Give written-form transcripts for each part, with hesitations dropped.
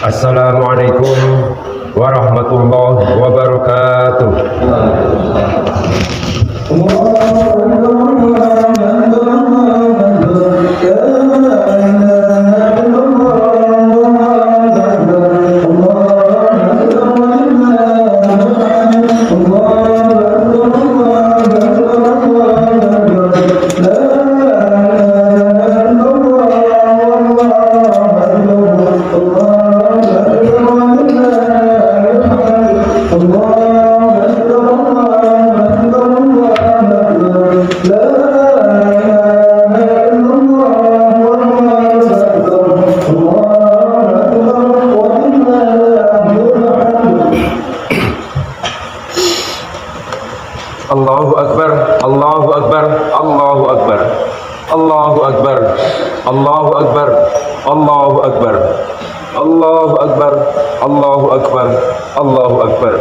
Assalamualaikum warahmatullahi wabarakatuh. Allahu Akbar, Allahu Akbar, Allahu Akbar, Allahu Akbar, Allahu Akbar, Allahu Akbar, Allahu Akbar, Allahu Akbar, Allahu Akbar.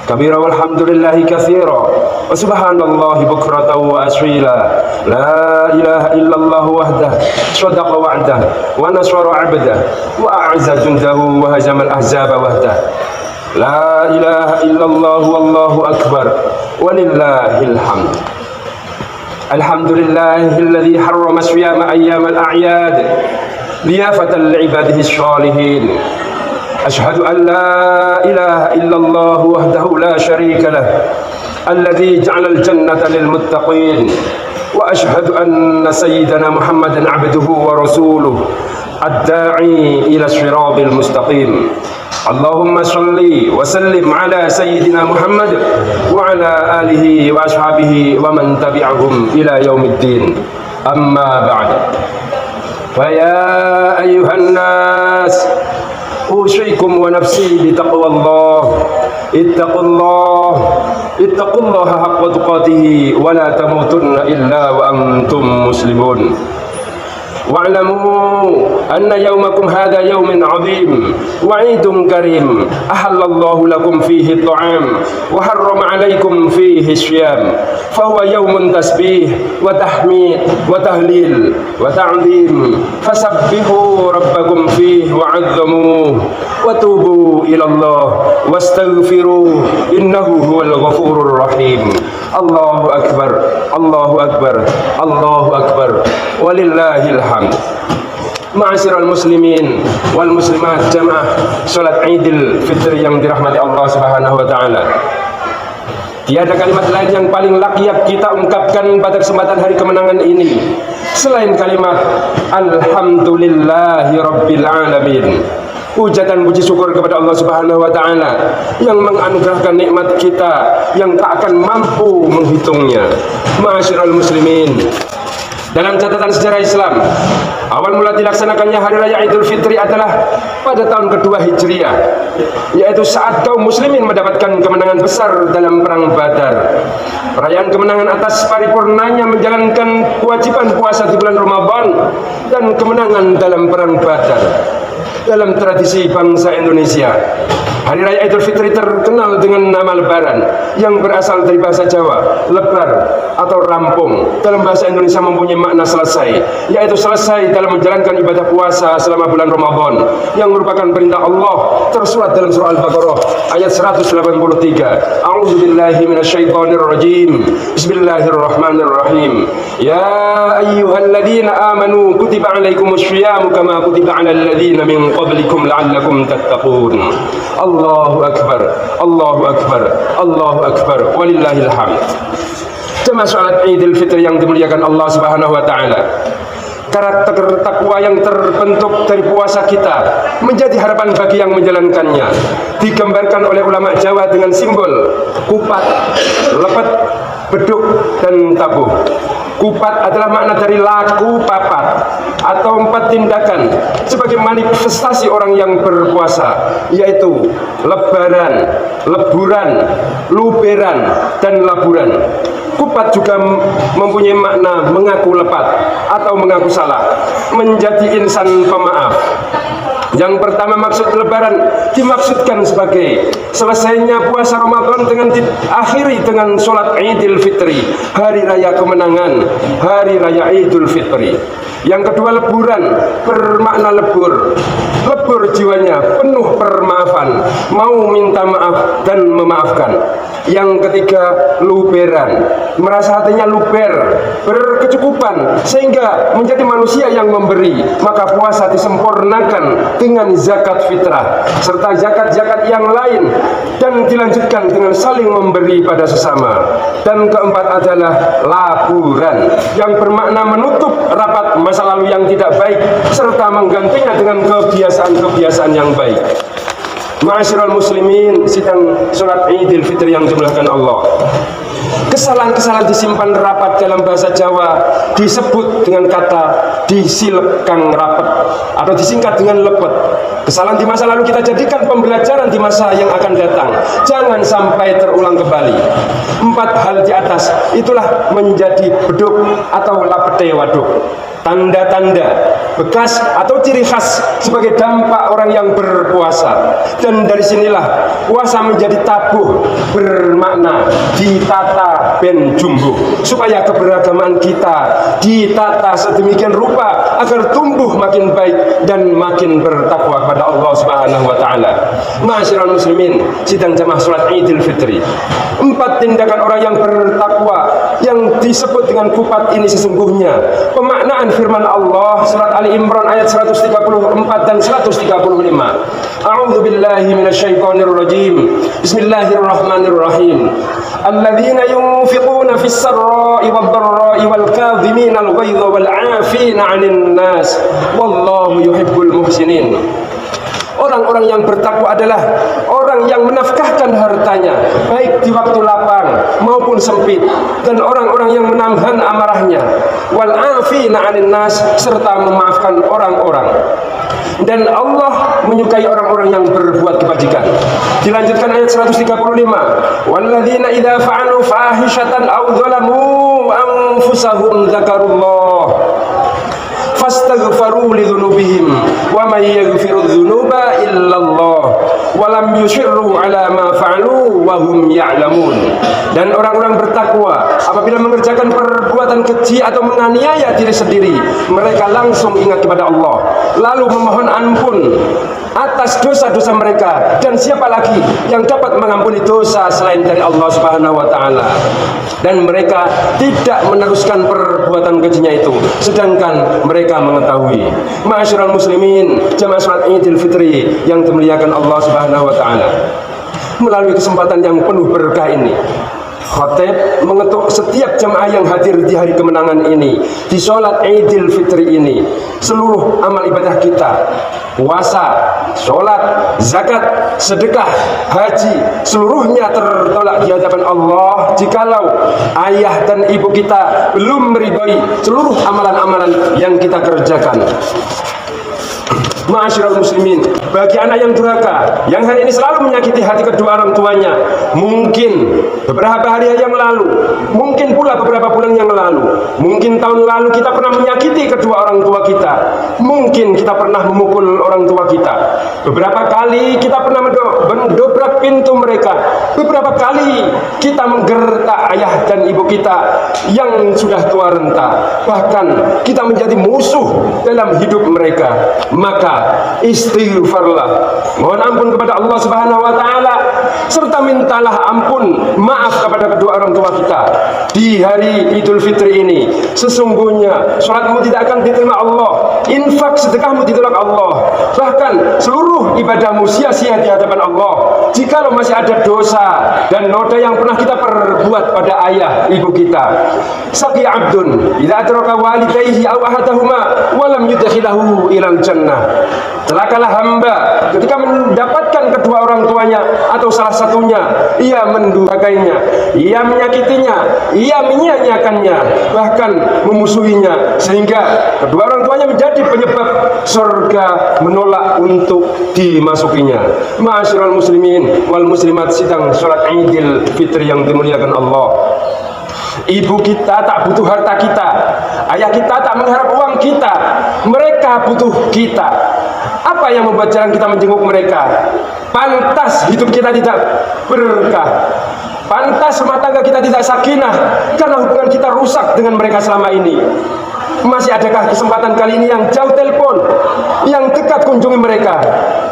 Kabira walhamdulillahi katsira wa subhanallahi bukratan wa asila. La ilaha illallah wahdah sadaqa wa'dah wa nasara 'abdah wa a'azza jundahu wa hazamal ahzaba wahdah. La ilaha illallah wallahu akbar walillahil hamd. Alhamdulillahilladzi harrama siyama ayyamal a'yad liyafatan li'ibadihi shalihin. Ashhadu an la ilaha illallah wahdahu la syarika lah alladzi ja'ala al-jannata lil muttaqin wa ashhadu anna sayyidana Muhammadan 'abduhu wa rasuluhu ad-da'i ila shirabil mustaqim. Allahumma salli wa sallim ala sayyidina Muhammad wa ala alihi wa ashabihi wa man tabi'ahum ila yaumiddin. Amma ba'd. Fa ya ayyuhan nas usikum wa nafsi bi taqwallah. Ittaqullaha haqqa tuqatih wa la tamutunna illa wa antum muslimun. واعلموا أن يومكم هذا يوم عظيم وعيد كريم أحل الله لكم فيه الطعام وحرم عليكم فيه الصيام فهو يوم تسبيح وتحميد وتهليل وتعظيم فسبحوا ربكم فيه وعظموه وتوبوا إلى الله واستغفروه إنه هو الغفور الرحيم. الله أكبر الله أكبر الله أكبر ولله الحمد. Ma'asyiral muslimin wal muslimat jamaah salat Idul Fitri yang dirahmati Allah Subhanahu wa taala. Tiada kalimat lain yang paling layak kita ungkapkan pada kesempatan hari kemenangan ini selain kalimat alhamdulillahi rabbil alamin. Hujatan puji syukur kepada Allah Subhanahu wa taala yang menganugerahkan nikmat kita yang tak akan mampu menghitungnya. Ma'asyiral muslimin, dalam catatan sejarah Islam, awal mula dilaksanakannya Hari Raya Idul Fitri adalah pada tahun kedua Hijriah, yaitu saat kaum muslimin mendapatkan kemenangan besar dalam Perang Badar. Perayaan kemenangan atas paripurnanya menjalankan kewajiban puasa di bulan Ramadan dan kemenangan dalam Perang Badar. Dalam tradisi bangsa Indonesia, Hari Raya Idul Fitri terkenal dengan nama Lebaran yang berasal dari bahasa Jawa. Lebar atau rampung dalam bahasa Indonesia mempunyai makna selesai, yaitu selesai dalam menjalankan ibadah puasa selama bulan Ramadan yang merupakan perintah Allah tersurat dalam surah Al-Baqarah ayat 183. A'udzubillahi minasyaitonirrajim. Bismillahirrahmanirrahim. Ya ayyuhalladzina amanu kutiba alaikumus syiyamu kama kutiba alal ladzina min qablikum la'allakum tattaqun. Allahu Akbar, Allahu Akbar, Allahu Akbar, walillahil hamd. Jemaah salat Idul Fitri yang dimuliakan Allah Subhanahu wa taala. Karakter takwa yang terbentuk dari puasa kita menjadi harapan bagi yang menjalankannya. Digambarkan oleh ulama Jawa dengan simbol kupat, lepet, beduk, dan tabuh. Kupat adalah makna dari laku papat atau 4 tindakan sebagai manifestasi orang yang berpuasa, yaitu lebaran, leburan, luberan, dan laburan. Kupat juga mempunyai makna mengaku lepat atau mengaku salah, menjadi insan pemaaf. Yang pertama, maksud lebaran dimaksudkan sebagai selesainya puasa Ramadan dengan diakhiri dengan sholat Idul Fitri, hari raya kemenangan, hari raya Idul Fitri. Yang kedua, leburan bermakna lebur jiwanya, penuh permaafan, mau minta maaf dan memaafkan. Yang ketiga, luberan, merasa hatinya luber, berkecukupan sehingga menjadi manusia yang memberi. Maka puasa disempurnakan dengan zakat fitrah serta zakat-zakat yang lain, dan dilanjutkan dengan saling memberi pada sesama. Dan keempat adalah laburan, yang bermakna menutup rapat masa lalu yang tidak baik serta menggantinya dengan kebiasaan-kebiasaan yang baik. Ma'asyiral muslimin, sidang sholat Idul Fitri yang dimulakan Allah. Kesalahan-kesalahan disimpan rapat dalam bahasa Jawa disebut dengan kata disilekang rapet atau disingkat dengan lepet. Kesalahan di masa lalu kita jadikan pembelajaran di masa yang akan datang, jangan sampai terulang kembali. 4 hal di atas itulah menjadi beduk atau lapete waduk, tanda-tanda, bekas atau ciri khas sebagai dampak orang yang berpuasa. Dan dari sinilah puasa menjadi tabuh, bermakna ditata ben jumbo, supaya keberagaman kita ditata sedemikian rupa agar tumbuh makin baik dan makin bertakwa kepada Allah Subhanahu wa taala. Ma'asyiral muslimin, sidang jamaah salat Idul Fitri. 4 tindakan orang yang bertakwa yang disebut dengan kupat ini sesungguhnya pemaknaan firman Allah surat Ali Imran ayat 134 dan 135. A'udzu billahi minasyaitonir rajim. Bismillahirrahmanirrahim. Alladzina yunfiquna fis sarra'i wad dharra'i wal kadhimina al ghaidha wal 'afina 'anil nas wallahu yuhibbul muhsinin. Orang-orang yang bertakwa adalah orang yang menafkahkan hartanya baik di waktu lapang maupun sempit, dan orang-orang yang menahan amarahnya, wal afina 'anil nas, serta memaafkan orang-orang. Dan Allah menyukai orang-orang yang berbuat kebajikan. Dilanjutkan ayat 135, walladzina idza fa'alu fahishatan aw dzalamu anfusahum dzakarullah fastaghfaru lidzunubihim wa may yaghfiru dzunuba illallah wa lam yusirru ala ma fa'alu wa hum ya'lamun. Dan orang-orang bertakwa apabila mengerjakan perbuatan keji atau menganiaya diri sendiri, mereka langsung ingat kepada Allah lalu memohon ampun atas dosa-dosa mereka, dan siapa lagi yang dapat mengampuni dosa selain dari Allah Subhanahu wa taala. Dan mereka tidak meneruskan perbuatan kejinya itu sedangkan mereka mengetahui. Ma'asyiral muslimin, jamaah salat Idul Fitri yang dimuliakan Allah Subhanahu wa taala. Melalui kesempatan yang penuh berkah ini, khatib mengetuk setiap jemaah yang hadir di hari kemenangan ini, di sholat Idul Fitri ini, seluruh amal ibadah kita, puasa, sholat, zakat, sedekah, haji, seluruhnya tertolak di hadapan Allah jikalau ayah dan ibu kita belum meridhoi seluruh amalan-amalan yang kita kerjakan. Ma'asyiral muslimin, bagi anak yang durhaka, yang hari ini selalu menyakiti hati kedua orang tuanya, mungkin beberapa hari yang lalu, mungkin pula beberapa bulan yang lalu, mungkin tahun lalu kita pernah menyakiti kedua orang tua kita, mungkin kita pernah memukul orang tua kita, beberapa kali kita pernah mendobrak pintu mereka, beberapa kali kita menggertak ayah dan ibu kita yang sudah tua renta, bahkan kita menjadi musuh dalam hidup mereka. Maka istighfarlah, mohon ampun kepada Allah Subhanahu wa taala, serta mintalah ampun maaf kepada kedua orang tua kita di hari Idul Fitri ini. Sesungguhnya salatmu tidak akan diterima Allah, infak sedekahmu ditolak Allah, bahkan seluruh ibadahmu sia-sia di hadapan Allah jikalau masih ada dosa dan noda yang pernah kita perbuat pada ayah ibu kita. Saqi abdun idza adraka walidayhi aw ahadahuma wa lam yudkhilahu ilal jannah. Celakalah hamba ketika mendapatkan kedua orang tuanya atau salah satunya ia mendurhakainya, ia menyakitinya, ia menyia-nyiakannya, bahkan memusuhinya, sehingga kedua orang tuanya menjadi penyebab surga menolak untuk dimasukinya. Ma'asyiral muslimin wal muslimat, sidang salat Idul Fitri yang dimuliakan Allah. Ibu kita tak butuh harta kita, ayah kita tak mengharap uang kita, mereka butuh kita. Apa yang membuat jarang kita menjenguk mereka? Pantas hidup kita tidak berkah, pantas rumah tangga kita tidak sakinah, karena hubungan kita rusak dengan mereka selama ini. Masih adakah kesempatan kali ini yang jauh telepon, yang dekat kunjungi mereka?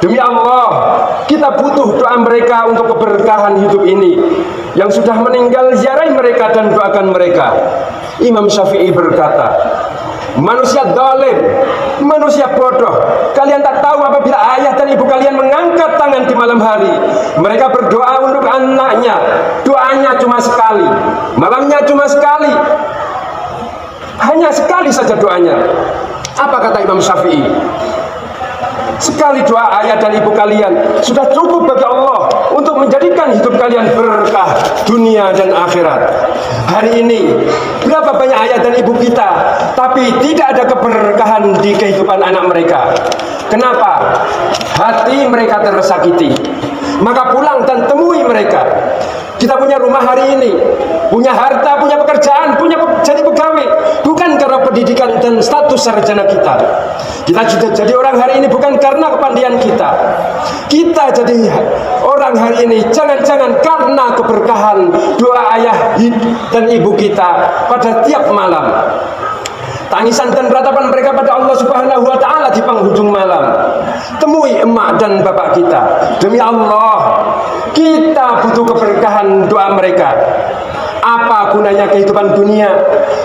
Demi Allah, kita butuh doa mereka untuk keberkahan hidup ini. Yang sudah meninggal, ziarahi mereka dan doakan mereka. Imam Syafi'i berkata, manusia zalim, manusia bodoh, kalian tak tahu apabila ayah dan ibu kalian mengangkat tangan di malam hari, mereka berdoa untuk anaknya, doanya cuma sekali, malamnya cuma sekali, hanya sekali saja doanya. Apa kata Imam Syafi'i? Sekali doa ayah dan ibu kalian sudah cukup bagi Allah untuk menjadikan hidup kalian berkah dunia dan akhirat. Hari ini berapa banyak ayah dan ibu kita, tapi tidak ada keberkahan di kehidupan anak mereka. Kenapa? Hati mereka tersakiti. Maka pulang dan temui mereka. Kita punya rumah hari ini, punya harta, punya pekerjaan, punya jadi pegawai, bukan karena pendidikan dan status sarjana kita. Kita sudah jadi orang hari ini bukan karena kepandaian kita. Kita jadi orang hari ini jangan-jangan karena keberkahan doa ayah dan ibu kita pada tiap malam. Tangisan dan ratapan mereka pada Allah Subhanahu wa Ta'ala di penghujung malam. Temui emak dan bapak kita. Demi Allah, kita butuh keberkahan doa mereka. Apa gunanya kehidupan dunia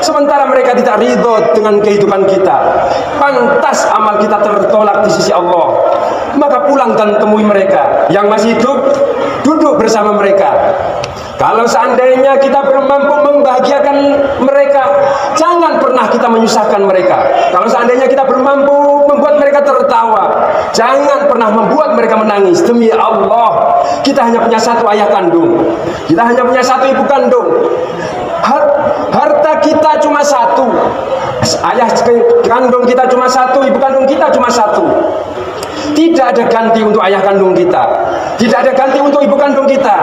sementara mereka tidak ridho dengan kehidupan kita? Pantas amal kita tertolak di sisi Allah. Maka pulang dan temui mereka. Yang masih hidup, duduk bersama mereka. Kalau seandainya kita mampu membahagiakan mereka, jangan pernah kita menyusahkan mereka. Kalau seandainya kita bermampu membuat mereka tertawa, jangan pernah membuat mereka menangis. Demi Allah, kita hanya punya satu ayah kandung, kita hanya punya satu ibu kandung. Harta kita cuma satu, ayah kandung kita cuma satu, ibu kandung kita cuma satu. Tidak ada ganti untuk ayah kandung kita, tidak ada ganti untuk ibu kandung kita.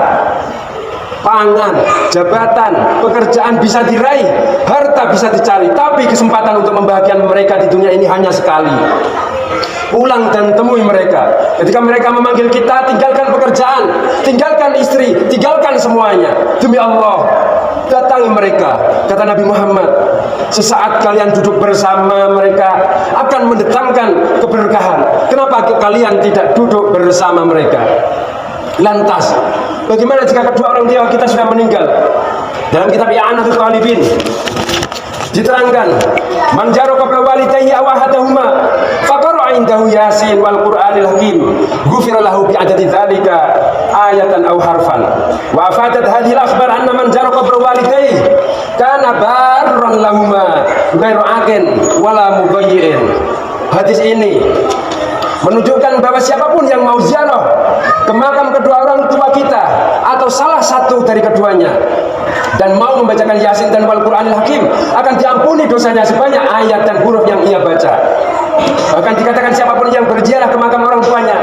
Pangan, jabatan, pekerjaan bisa diraih, harta bisa dicari, tapi kesempatan untuk membahagiakan mereka di dunia ini hanya sekali. Pulang dan temui mereka. Ketika mereka memanggil kita, tinggalkan pekerjaan, tinggalkan istri, tinggalkan semuanya. Demi Allah, datangi mereka. Kata Nabi Muhammad, sesaat kalian duduk bersama mereka akan mendatangkan keberkahan. Kenapa kalian tidak duduk bersama mereka? Lantas, bagaimana jika kedua orang tua kita sudah meninggal? Dalam kitab I'anatul Talibin diterangkan, man jaro qabla walidayhi aw ahadahuma faqara indahu yasin wal qur'anil hakim ghufira lahu bi adadi dzalika ayatan aw harfan. Wa afadat hadhihi al-akhbar anna man jaro qabla walidayhi kana barran lahuma ghairu aqin wala mubayyin. Hadis ini menunjukkan bahwa siapapun yang mau ziarah ke makam kedua orang tua kita atau salah satu dari keduanya dan mau membacakan Yasin dan Wal Qur'anil Hakim akan diampuni dosanya sebanyak ayat dan huruf yang ia baca. Bahkan dikatakan siapapun yang berziarah ke makam orang tuanya,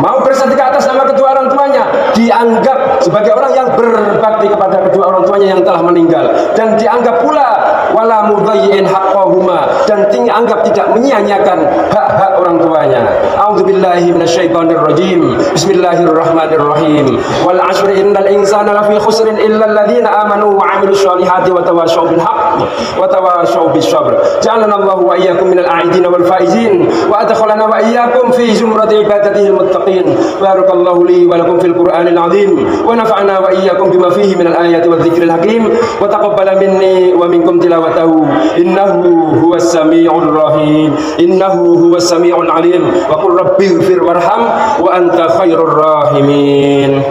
mau bersedekah atas nama kedua orang tuanya, dianggap sebagai orang yang berbakti kepada kedua orang tuanya yang telah meninggal, dan dianggap pula wala mudayyin haqqahuma, dan dianggap tidak menyia-nyiakan hak-hak orang tuanya. A'udzubillahi minasyaitonir rajim. Bismillahirrahmanirrahim. Wal 'ashri innal insana lafi khusrin illa alladziina amanu wa 'amilus shalihati wa tawashaw bil haqq wa tawashaw bis sabr. Ja'alana Allahu wa iyyakum minal a'idin wal faizin wa adkhalana wa iyyakum fi zumrati ibadatihi muttaqin. Barakallahu li wa lakum fil Qur'anil 'azim wa nafa'ana wa iyyakum bima fihi minal ayati wadh-dhikril hakim wa taqabbala minni wa minkum tilawatahu innahu huwas samii'ur rahim innahu huwas samii'ul 'alim wa qur rabbighfir warham wa anta khairur rahimin.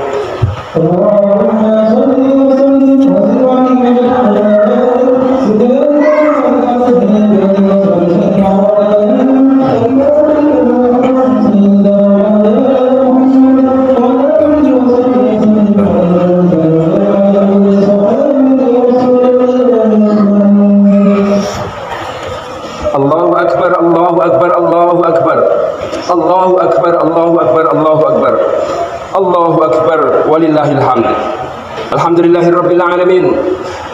Allahu akbar, Allahu akbar, Allahu akbar, Allahu akbar, Allahu akbar, Allahu akbar, Allahu akbar, walillahil hamd. Alhamdulillahirabbil alamin.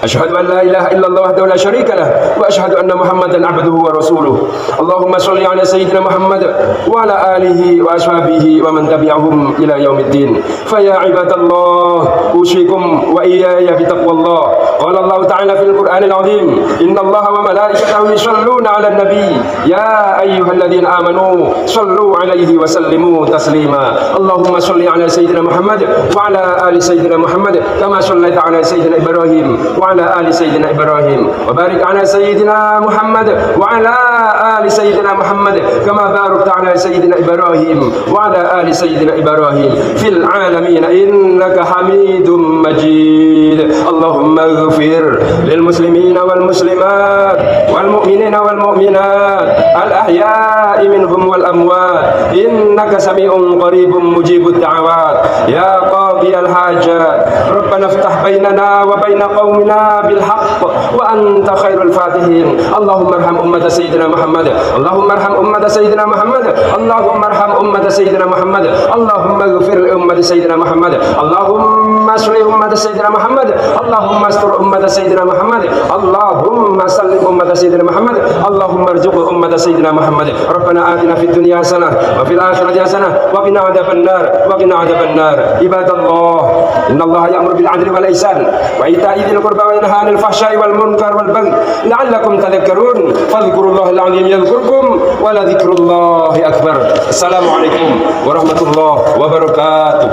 أشهد أن لا إله إلا الله وحده لا شريك له وأشهد أن محمدا عبده ورسوله اللهم صل على سيدنا محمد وعلى آله وأصحابه ومن تبعهم إلى يوم الدين فيا عباد الله أوصيكم وإياي بتقوى الله قال الله تعالى في القرآن العظيم إن الله وملائكته يصلون على النبي يا أيها الذين آمنوا صلوا عليه وسلموا تسليما اللهم صل على سيدنا محمد وعلى آل سيدنا محمد كما صليت على سيدنا إبراهيم وعلى آل سيدنا إبراهيم وبارك على سيدنا محمد وعلى آل سيدنا محمد كما باركت على سيدنا إبراهيم وعلى آل سيدنا إبراهيم في العالمين إنك حميد مجيد اللهم اغفر للمسلمين والمسلمات والمؤمنين والمؤمنات الأحياء منهم والأموات إنك سميع قريب مجيب الدعوات يا قاضي الحاجات ربنا افتح بيننا وبين قومنا بالحق وأنت خير الفاتحين اللهم ارحم أمة سيدنا محمد اللهم ارحم أمة سيدنا محمد اللهم ارحم أمة سيدنا محمد اللهم اغفر لأمة سيدنا محمد اللهم اصلح أمة سيدنا محمد اللهم استر أمة سيدنا محمد اللهم سلم أمة سيدنا محمد اللهم ارزق أمة سيدنا محمد ربنا آتنا في الدنيا حسنة وفي الآخرة حسنة وقنا عذاب النار وقنا عذاب النار عباد الله إن الله يأمر بالعدل والإحسان وإيتاء ذي القربى وينهى عن الفحشاء والمنكر والبغي لعلكم تذكرون فاذكروا الله العظيم يذكركم ولذكر الله أكبر السلام عليكم ورحمة الله وبركاته